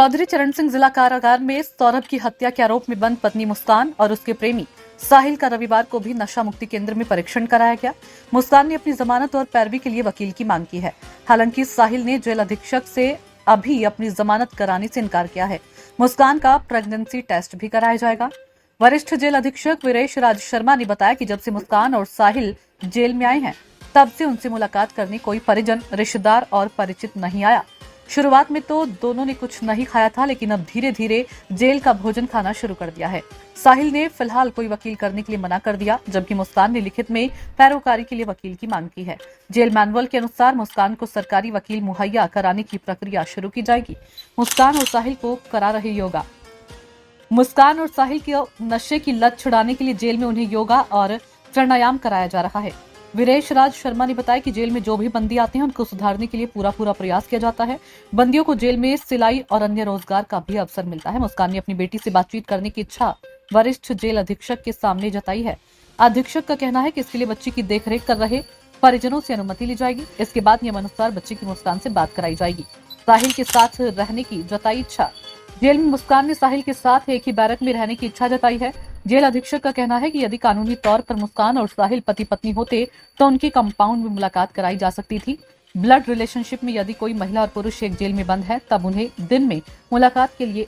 चौधरी चरण सिंह जिला कारागार में सौरभ की हत्या के आरोप में बंद पत्नी मुस्कान और उसके प्रेमी साहिल का रविवार को भी नशा मुक्ति केंद्र में परीक्षण कराया गया। मुस्कान ने अपनी जमानत और पैरवी के लिए वकील की मांग की है। हालांकि साहिल ने जेल अधीक्षक से अभी अपनी जमानत कराने से इनकार किया है। मुस्कान का प्रेगनेंसी टेस्ट भी कराया जाएगा। वरिष्ठ जेल अधीक्षक वीरेश राज शर्मा ने बताया कि जब से मुस्कान और साहिल जेल में आए हैं तब से उनसे मुलाकात करने कोई परिजन, रिश्तेदार और परिचित नहीं आया। शुरुआत में तो दोनों ने कुछ नहीं खाया था, लेकिन अब धीरे धीरे जेल का भोजन खाना शुरू कर दिया है। साहिल ने फिलहाल कोई वकील करने के लिए मना कर दिया, जबकि मुस्कान ने लिखित में पैरोकारी के लिए वकील की मांग की है। जेल मैनुअल के अनुसार मुस्कान को सरकारी वकील मुहैया कराने की प्रक्रिया शुरू की जाएगी। मुस्कान और साहिल को करा रहे योगा। मुस्कान और साहिल को नशे की लत छुड़ाने के लिए जेल में उन्हें योगा और प्राणायाम कराया जा रहा है। वीरेश राज शर्मा ने बताया कि जेल में जो भी बंदी आते हैं उनको सुधारने के लिए पूरा प्रयास किया जाता है। बंदियों को जेल में सिलाई और अन्य रोजगार का भी अवसर मिलता है। मुस्कान ने अपनी बेटी से बातचीत करने की इच्छा वरिष्ठ जेल अधीक्षक के सामने जताई है। अधीक्षक का कहना है कि इसके लिए बच्ची की देखरेख कर रहे परिजनों से अनुमति ली जाएगी। इसके बाद नियमानुसार बच्ची की मुस्कान से बात कराई जाएगी। साहिल के साथ रहने की जताई इच्छा। जेल में मुस्कान ने साहिल के साथ एक ही बैरक में रहने की इच्छा जताई है। जेल अधीक्षक का कहना है कि यदि कानूनी तौर पर मुस्कान और साहिल पति पत्नी होते तो उनकी कंपाउंड में मुलाकात कराई जा सकती थी। ब्लड रिलेशनशिप में यदि कोई महिला और पुरुष एक जेल में बंद है तब उन्हें दिन में मुलाकात के लिए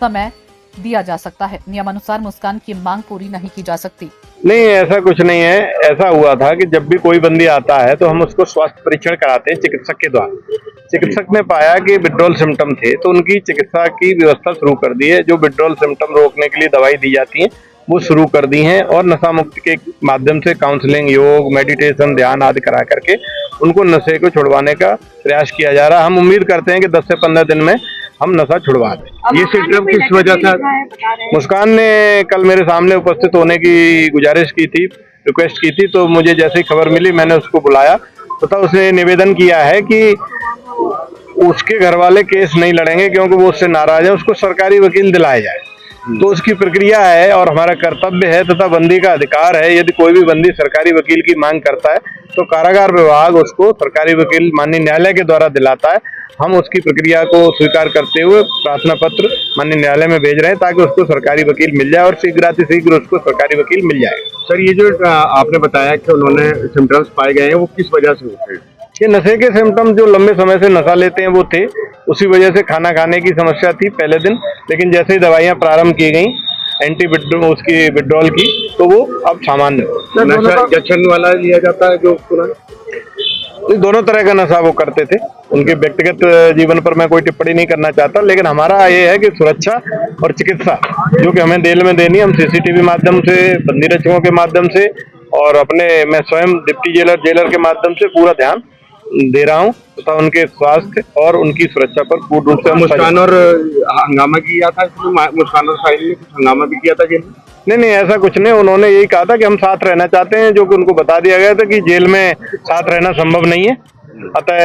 समय दिया जा सकता है। नियमानुसार मुस्कान की मांग पूरी नहीं की जा सकती। नहीं, ऐसा कुछ नहीं है। ऐसा हुआ था कि जब भी कोई बंदी आता है तो हम उसको स्वास्थ्य परीक्षण कराते हैं चिकित्सक के द्वारा। चिकित्सक ने पाया कि विड्रॉल सिम्टम थे तो उनकी चिकित्सा की व्यवस्था शुरू कर दी है। जो विड्रॉल सिम्टम रोकने के लिए दवाई दी जाती है वो शुरू कर दी हैं और नशा मुक्ति के माध्यम से काउंसलिंग, योग, मेडिटेशन, ध्यान आदि करा करके उनको नशे को छुड़वाने का प्रयास किया जा रहा है। हम उम्मीद करते हैं कि 10 से 15 दिन में हम नशा छुड़वा दें। ये सिम्टम किस वजह से? मुस्कान ने कल मेरे सामने उपस्थित होने की गुजारिश की थी, रिक्वेस्ट की थी, तो मुझे जैसे ही खबर मिली मैंने उसको बुलाया तथा उसने निवेदन किया है कि उसके घर वाले केस नहीं लड़ेंगे क्योंकि वो उससे नाराज है, उसको सरकारी वकील दिलाया जाए। तो उसकी प्रक्रिया है और हमारा कर्तव्य है तथा बंदी का अधिकार है। यदि कोई भी बंदी सरकारी वकील की मांग करता है तो कारागार विभाग उसको सरकारी वकील माननीय न्यायालय के द्वारा दिलाता है। हम उसकी प्रक्रिया को स्वीकार करते हुए प्रार्थना पत्र माननीय न्यायालय में भेज रहे हैं ताकि उसको सरकारी वकील मिल जाए और शीघ्र उसको सरकारी वकील मिल जाए। सर, ये जो आपने बताया कि उन्होंने सिम्टम्स पाए गए हैं वो किस वजह से होते हैं? ये नशे के सिम्टम जो लंबे समय से नशा लेते हैं वो थे, उसी वजह से खाना खाने की समस्या थी पहले दिन, लेकिन जैसे ही दवाइयाँ प्रारंभ की गई उसकी विड्रॉल की तो वो अब सामान्य हो। नशा इंजेक्शन वाला लिया जाता है जो दोनों तरह का नशा वो करते थे। उनके व्यक्तिगत जीवन पर मैं कोई टिप्पणी नहीं करना चाहता, लेकिन हमारा ये है कि सुरक्षा और चिकित्सा जो कि हमें जेल में देनी, हम सीसीटीवी माध्यम से, बंदी रक्षकों के माध्यम से और मैं स्वयं डिप्टी जेलर के माध्यम से पूरा ध्यान दे रहा हूं तथा उनके स्वास्थ्य और उनकी सुरक्षा पर पूर्ण रूप से। मुस्कान और हंगामा किया था इसमें, मुस्कान और साहिल ने कुछ हंगामा भी किया था जेल में? नहीं, ऐसा कुछ नहीं। उन्होंने यही कहा था कि हम साथ रहना चाहते हैं, जो कि उनको बता दिया गया था कि जेल में साथ रहना संभव नहीं है। अतः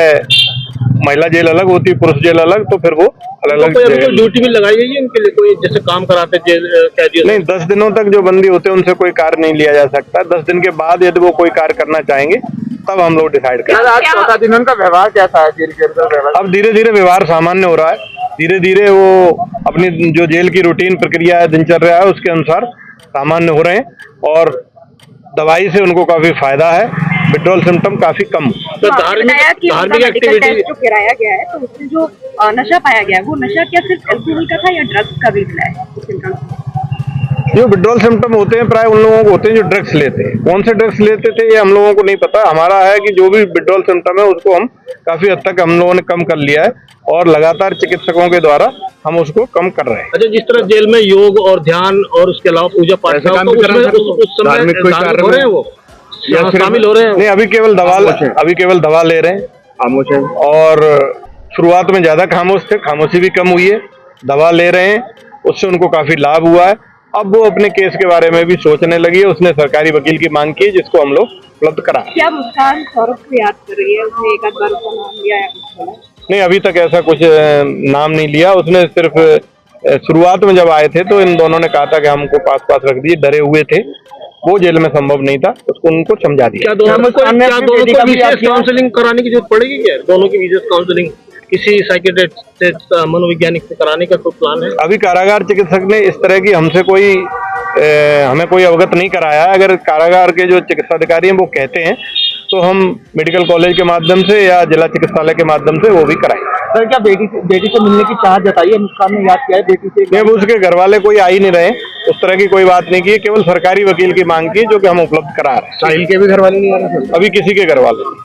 महिला जेल अलग होती है, पुरुष जेल अलग, तो फिर वो अलग अलग। ड्यूटी भी लगाई गई है उनके लिए, कोई जैसे काम कराते जेल कैदियों? नहीं, 10 दिनों तक जो बंदी होते हैं उनसे कोई कार्य नहीं लिया जा सकता। 10 दिन के बाद यदि वो कोई कार्य करना चाहेंगे तब हम लोग डिसाइड करेंगे। आज 14 दिन उनका व्यवहार कैसा है जेल के अंदर? अब धीरे धीरे व्यवहार सामान्य हो रहा है। धीरे धीरे वो अपनी जो जेल की रूटीन प्रक्रिया है, दिनचर्या है, उसके अनुसार सामान्य हो रहे हैं और दवाई से उनको काफी फायदा है। विड्रॉल सिम्टम काफी कम। तो धार्मिक एक्टिविटी जो कराया गया है तो उसमें जो नशा पाया गया है वो नशा क्या सिर्फ अल्कोहल का था या ड्रग्स का भी मिला है? जो विड्रॉल सिम्टम होते हैं प्राय उन लोगों को होते हैं जो ड्रग्स लेते हैं। कौन से ड्रग्स लेते थे ये हम लोगों को नहीं पता। हमारा है कि जो भी विड्रॉल सिम्टम है उसको हम काफी हद तक हम लोगों ने कम कर लिया है और लगातार चिकित्सकों के द्वारा हम उसको कम कर रहे हैं। अच्छा, जिस तरह जेल में योग और ध्यान और उसके अलावा पूजा पाठ शामिल हो रहे हैं, वो शामिल हो रहे हैं? नहीं, अभी केवल दवा ले रहे हैं। खामोश है और शुरुआत में ज्यादा खामोश थे, खामोशी भी कम हुई है। दवा ले रहे हैं, उससे उनको काफी लाभ हुआ है। अब वो अपने केस के बारे में भी सोचने लगी है। उसने सरकारी वकील की मांग की जिसको हम लोग उपलब्ध करा। क्या मुस्कान सौरभ को याद कर रही है? उसने एक आध बार उसका नाम लिया है? नहीं, अभी तक ऐसा कुछ नाम नहीं लिया। उसने सिर्फ शुरुआत में जब आए थे तो इन दोनों ने कहा था कि हमको पास रख दिए, डरे हुए थे। वो जेल में संभव नहीं था, उसको उनको समझा दिया। क्या दोनों को विशेष काउंसलिंग कराने की जरूरत पड़ेगी? क्या दोनों की विशेष काउंसलिंग? किसी साइकियाट्रिस्ट से, मनोवैज्ञानिक से कराने का कोई प्लान है? अभी कारागार चिकित्सक ने इस तरह की हमसे कोई हमें कोई अवगत नहीं कराया। अगर कारागार के जो चिकित्सा अधिकारी हैं वो कहते हैं तो हम मेडिकल कॉलेज के माध्यम से या जिला चिकित्सालय के माध्यम से वो भी कराएंगे। सर, क्या बेटी से मिलने की चाहत जताई है? मुस्कान ने याद किया है बेटी से? नहीं, अब उसके घर वाले कोई आ ही नहीं रहे, उस तरह की कोई बात नहीं की, केवल सरकारी वकील की मांग की जो कि हम उपलब्ध करा रहे हैं। साहिल के भी घर वाले नहीं आ रहे? अभी किसी के घर वाले नहीं।